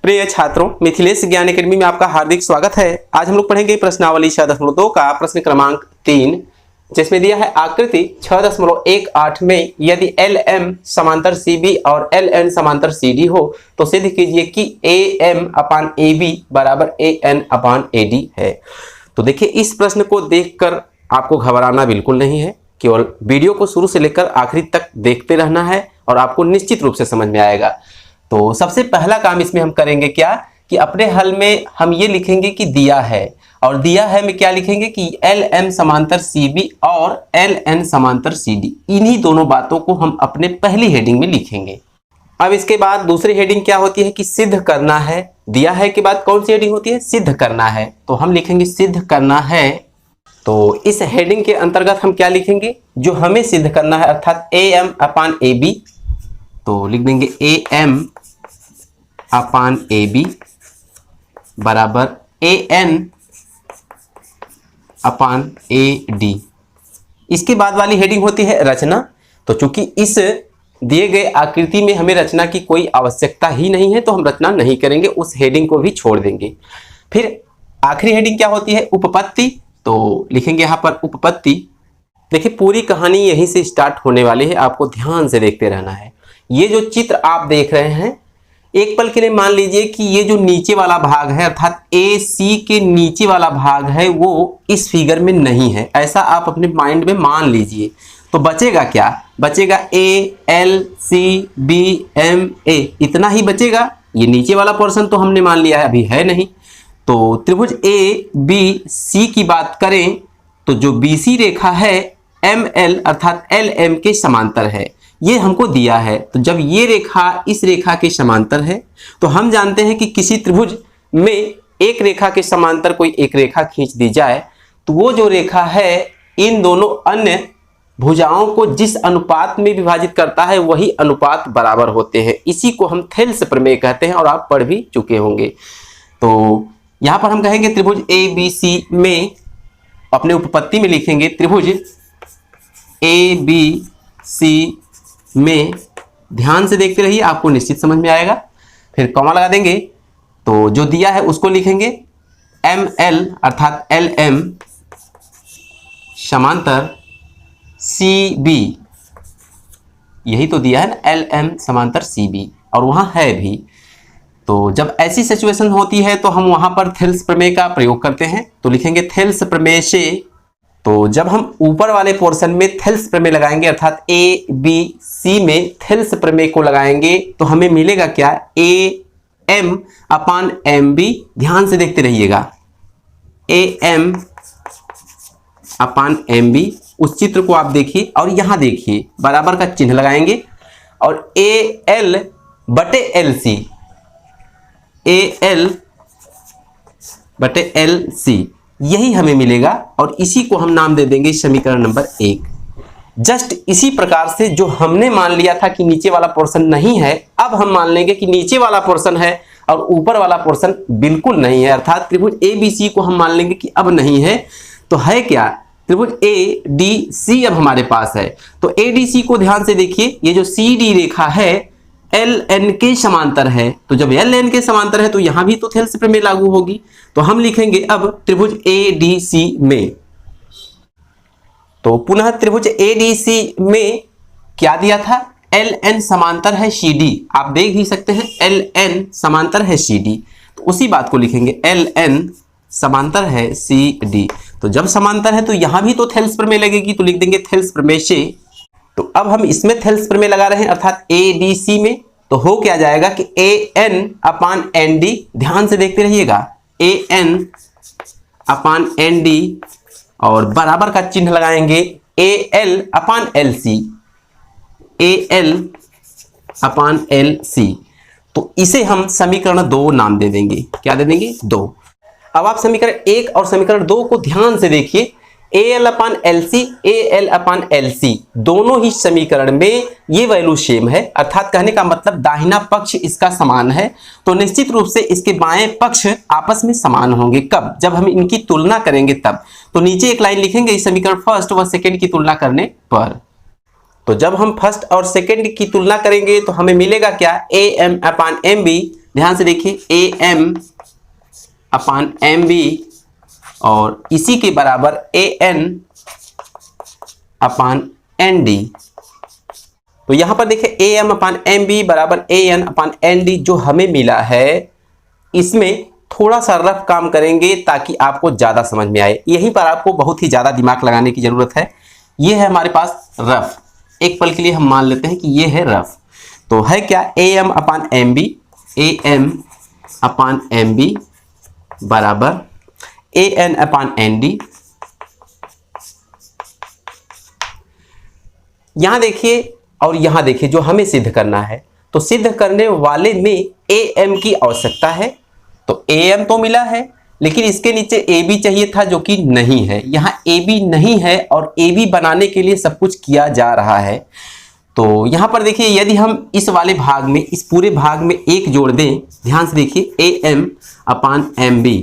प्रिय छात्रों, मिथिलेश ज्ञान एकेडमी में आपका हार्दिक स्वागत है। आज हम लोग पढ़ेंगे प्रश्नावली 6.2 का प्रश्न क्रमांक 3, जिसमें दिया है आकृति 6.18 में यदि LM समांतर CB और LN समांतर CD हो तो सिद्ध कीजिए कि AM/AB बराबर AN/AD है। तो देखिए, इस प्रश्न को देखकर आपको घबराना बिल्कुल नहीं है, केवल वीडियो को शुरू से लेकर आखिरी तक देखते रहना है और आपको निश्चित रूप से समझ में आएगा। तो सबसे पहला काम इसमें हम करेंगे क्या कि अपने हल में हम ये लिखेंगे कि दिया है, और दिया है में क्या लिखेंगे कि LM समांतर CB और LN समांतर CD, इन्हीं दोनों बातों को हम अपने पहली हेडिंग में लिखेंगे। अब इसके बाद दूसरी हेडिंग क्या होती है कि सिद्ध करना है। दिया है के बाद कौन सी हेडिंग होती है? सिद्ध करना है। तो हम लिखेंगे सिद्ध करना है। तो इस हेडिंग के अंतर्गत हम क्या लिखेंगे? जो हमें सिद्ध करना है, अर्थात AM/AB। तो लिख देंगे AM/AB बराबर AN/AD। इसके बाद वाली हेडिंग होती है रचना। तो चूंकि इस दिए गए आकृति में हमें रचना की कोई आवश्यकता ही नहीं है, तो हम रचना नहीं करेंगे, उस हेडिंग को भी छोड़ देंगे। फिर आखिरी हेडिंग क्या होती है? उपपत्ति। तो लिखेंगे यहाँ पर उपपत्ति। देखिए, पूरी कहानी यहीं से स्टार्ट होने वाली है, आपको ध्यान से देखते रहना है। ये जो चित्र आप देख रहे हैं, एक पल के लिए मान लीजिए कि ये जो नीचे वाला भाग है, अर्थात AC के नीचे वाला भाग है, वो इस फिगर में नहीं है, ऐसा आप अपने माइंड में मान लीजिए। तो बचेगा क्या? बचेगा ALCBMA, इतना ही बचेगा। ये नीचे वाला पोर्शन तो हमने मान लिया है, अभी है नहीं। तो त्रिभुज ABC की बात करें तो जो BC रेखा है ML अर्थात LM के समांतर है, ये हमको दिया है। तो जब ये रेखा इस रेखा के समांतर है, तो हम जानते हैं कि किसी त्रिभुज में एक रेखा के समांतर कोई एक रेखा खींच दी जाए तो वो जो रेखा है इन दोनों अन्य भुजाओं को जिस अनुपात में विभाजित करता है वही अनुपात बराबर होते हैं। इसी को हम थेल्स प्रमेय कहते हैं और आप पढ़ भी चुके होंगे। तो यहां पर हम कहेंगे त्रिभुज ABC में, अपने उपपत्ति में लिखेंगे त्रिभुज ABC में, ध्यान से देखते रहिए, आपको निश्चित समझ में आएगा। फिर कॉमा लगा देंगे। तो जो दिया है उसको लिखेंगे ML अर्थात LM समांतर CB, यही तो दिया है ना, LM समांतर CB, और वहां है भी। तो जब ऐसी सिचुएशन होती है तो हम वहां पर थेल्स प्रमेय का प्रयोग करते हैं। तो लिखेंगे थेल्स प्रमेय से। तो जब हम ऊपर वाले पोर्शन में थेल्स प्रमेय लगाएंगे, अर्थात ABC में थेल्स प्रमेय को लगाएंगे, तो हमें मिलेगा क्या? AM/MB। ध्यान से देखते रहिएगा, AM/MB। उस चित्र को आप देखिए और यहां देखिए, बराबर का चिन्ह लगाएंगे और AL/LC, AL/LC यही हमें मिलेगा, और इसी को हम नाम दे देंगे समीकरण नंबर 1। जस्ट इसी प्रकार से जो हमने मान लिया था कि नीचे वाला पोर्शन नहीं है, अब हम मान लेंगे कि नीचे वाला पोर्शन है और ऊपर वाला पोर्शन बिल्कुल नहीं है, अर्थात त्रिभुज ABC को हम मान लेंगे कि अब नहीं है। तो है क्या? त्रिभुज ADC अब हमारे पास है। तो ADC को ध्यान से देखिए, ये जो CD रेखा है LN के समांतर है। तो जब LN के समांतर है तो यहां भी तो थेल्स प्रमेय लागू होगी। तो हम लिखेंगे अब त्रिभुज ADC में। तो पुनः त्रिभुज ADC में क्या दिया था? LN समांतर है CD, आप देख ही सकते हैं LN समांतर है CD। तो उसी बात को लिखेंगे LN समांतर है CD। तो जब समांतर है तो यहां भी तो थेल्स प्रमेय लगेगी, तो लिख देंगे थेल्स प्रमेय से। तो अब हम इसमें थेल्स प्रमेय लगा रहे हैं, अर्थात ADC में। तो हो क्या जाएगा कि AN/ND, ध्यान से देखते रहिएगा, AN/ND और बराबर का चिन्ह लगाएंगे AL/LC, AL/LC। तो इसे हम समीकरण 2 नाम दे देंगे। क्या दे देंगे? 2। अब आप समीकरण 1 और समीकरण 2 को ध्यान से देखिए। AL/LC, AL/LC दोनों ही समीकरण में ये वैल्यू सेम है, अर्थात कहने का मतलब दाहिना पक्ष इसका समान है। तो निश्चित रूप से इसके बाएं पक्ष आपस में समान होंगे। कब? जब हम इनकी तुलना करेंगे तब। तो नीचे एक लाइन लिखेंगे इस समीकरण फर्स्ट व सेकंड की तुलना करने पर। तो जब हम फर्स्ट और सेकंड की तुलना करेंगे तो हमें मिलेगा क्या, AM अपान MB। ध्यान से देखिए, AM अपान MB और इसी के बराबर AN अपान ND। तो यहां पर देखिए AM अपान MB बराबर AN अपान ND जो हमें मिला है, इसमें थोड़ा सा रफ काम करेंगे ताकि आपको ज्यादा समझ में आए। यहीं पर आपको बहुत ही ज्यादा दिमाग लगाने की जरूरत है। ये है हमारे पास रफ, एक पल के लिए हम मान लेते हैं कि ये है रफ। तो है क्या, AM upon MB, AM upon MB बराबर AN अपान ND। यहां देखिए और यहां देखिए, जो हमें सिद्ध करना है, तो सिद्ध करने वाले में AM की आवश्यकता है। तो AM तो मिला है, लेकिन इसके नीचे AB चाहिए था जो कि नहीं है। यहाँ AB नहीं है और AB बनाने के लिए सब कुछ किया जा रहा है। तो यहाँ पर देखिए, यदि हम इस वाले भाग में, इस पूरे भाग में एक जोड़ दें, ध्यान से देखिए, AM अपान MB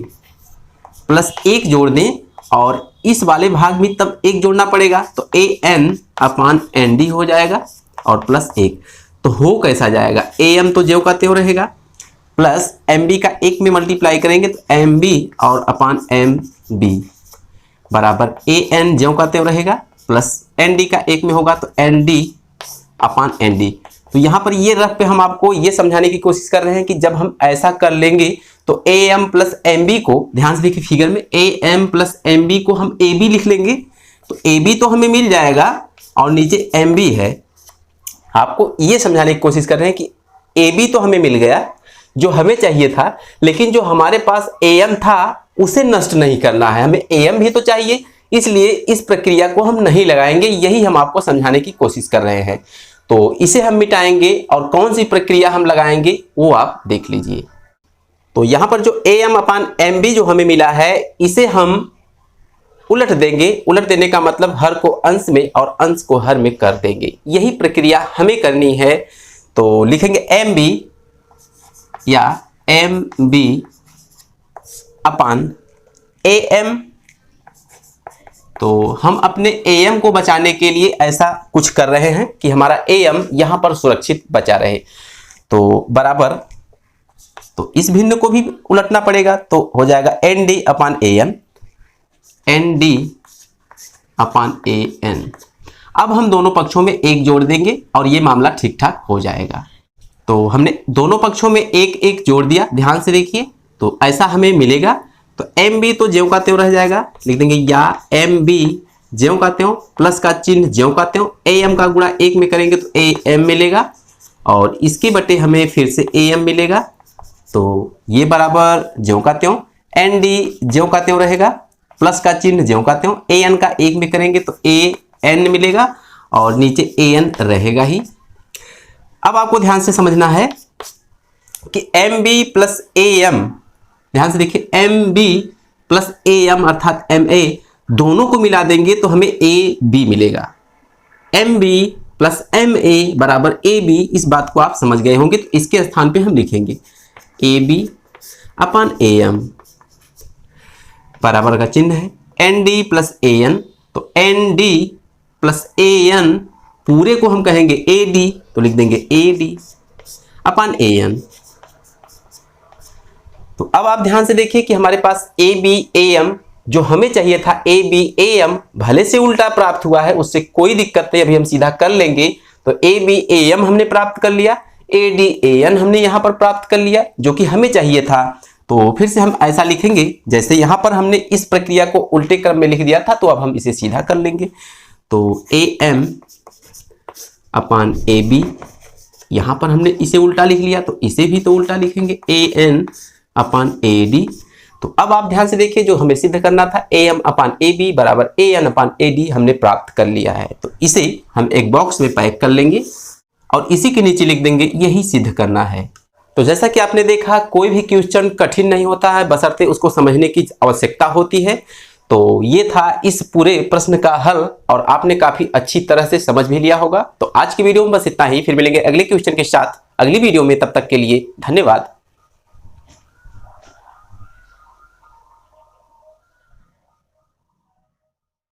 प्लस एक जोड़ दें और इस वाले भाग में तब एक जोड़ना पड़ेगा, तो AN अपान ND हो जाएगा और प्लस एक। तो हो कैसा जाएगा, AM तो ज्यों का त्यों रहेगा, प्लस MB का एक में मल्टीप्लाई करेंगे तो MB और अपान MB बराबर AN ज्यों का त्यों रहेगा, प्लस ND का एक में होगा तो ND अपान ND। तो यहाँ पर ये रफ पे हम आपको ये समझाने की कोशिश कर रहे हैं कि जब हम ऐसा कर लेंगे तो AM प्लस MB को, ध्यान से देखिए फिगर में, AM प्लस MB को हम AB लिख लेंगे। तो AB तो हमें मिल जाएगा और नीचे MB है। आपको ये समझाने की कोशिश कर रहे हैं कि AB तो हमें मिल गया जो हमें चाहिए था, लेकिन जो हमारे पास AM था उसे नष्ट नहीं करना है, हमें AM भी तो चाहिए, इसलिए इस प्रक्रिया को हम नहीं लगाएंगे। यही हम आपको समझाने की कोशिश कर रहे हैं। तो इसे हम मिटाएंगे और कौन सी प्रक्रिया हम लगाएंगे वो आप देख लीजिए। तो यहां पर जो AM अपान MB जो हमें मिला है, इसे हम उलट देंगे। उलट देने का मतलब हर को अंश में और अंश को हर में कर देंगे। यही प्रक्रिया हमें करनी है। तो लिखेंगे MB या MB अपान AM। तो हम अपने AM को बचाने के लिए ऐसा कुछ कर रहे हैं कि हमारा AM यहां पर सुरक्षित बचा रहे। तो बराबर, तो इस भिन्न को भी उलटना पड़ेगा, तो हो जाएगा ND upon AN, ND upon AN। अब हम दोनों पक्षों में एक जोड़ देंगे और ये मामला ठीक ठाक हो जाएगा। तो हमने दोनों पक्षों में एक एक जोड़ दिया, ध्यान से देखिए, तो ऐसा हमें मिलेगा। तो MB तो ज्यों का त्यों रह जाएगा, लिख देंगे या MB ज्यों का त्यों, प्लस का चिन्ह ज्यों का त्यों, AM का गुणा एक में करेंगे तो AM मिलेगा और इसके बटे हमें फिर से AM मिलेगा। तो ये बराबर ज्यों का त्यों, ND ज्यों का त्यों रहेगा, प्लस का चिन्ह ज्यों का त्यों, AN का एक में करेंगे तो AN मिलेगा और नीचे AN रहेगा ही। अब आपको ध्यान से समझना है कि MB प्लस AM, ध्यान से देखिए, MB प्लस AM अर्थात MA दोनों को मिला देंगे तो हमें AB मिलेगा। MB प्लस MA बराबर AB, इस बात को आप समझ गए होंगे। तो इसके स्थान पे हम लिखेंगे AB अपान AM बराबर का चिन्ह है ND प्लस AN। तो ND प्लस AN पूरे को हम कहेंगे AD, तो लिख देंगे AD अपान AN। तो अब आप ध्यान से देखिए कि हमारे पास AB AM जो हमें चाहिए था, AB AM भले से उल्टा प्राप्त हुआ है, उससे कोई दिक्कत नहीं, अभी हम सीधा कर लेंगे। तो AB AM हमने प्राप्त कर लिया, AD AN हमने यहां पर प्राप्त कर लिया जो कि हमें चाहिए था। तो फिर से हम ऐसा लिखेंगे जैसे यहां पर हमने इस प्रक्रिया को उल्टे क्रम में लिख दिया था, तो अब हम इसे सीधा कर लेंगे। तो AM अपान AB, यहां पर हमने इसे उल्टा लिख लिया तो इसे भी तो उल्टा लिखेंगे AN अपान AD। तो अब आप ध्यान से देखिए, जो हमें सिद्ध करना था AM अपान AB बराबर AN अपान AD हमने प्राप्त कर लिया है। तो इसे हम एक बॉक्स में पैक कर लेंगे और इसी के नीचे लिख देंगे यही सिद्ध करना है। तो जैसा कि आपने देखा, कोई भी क्वेश्चन कठिन नहीं होता है, बशर्ते उसको समझने की आवश्यकता होती है। तो ये था इस पूरे प्रश्न का हल और आपने काफी अच्छी तरह से समझ भी लिया होगा। तो आज की वीडियो में बस इतना ही, फिर मिलेंगे अगले क्वेश्चन के साथ अगली वीडियो में। तब तक के लिए धन्यवाद।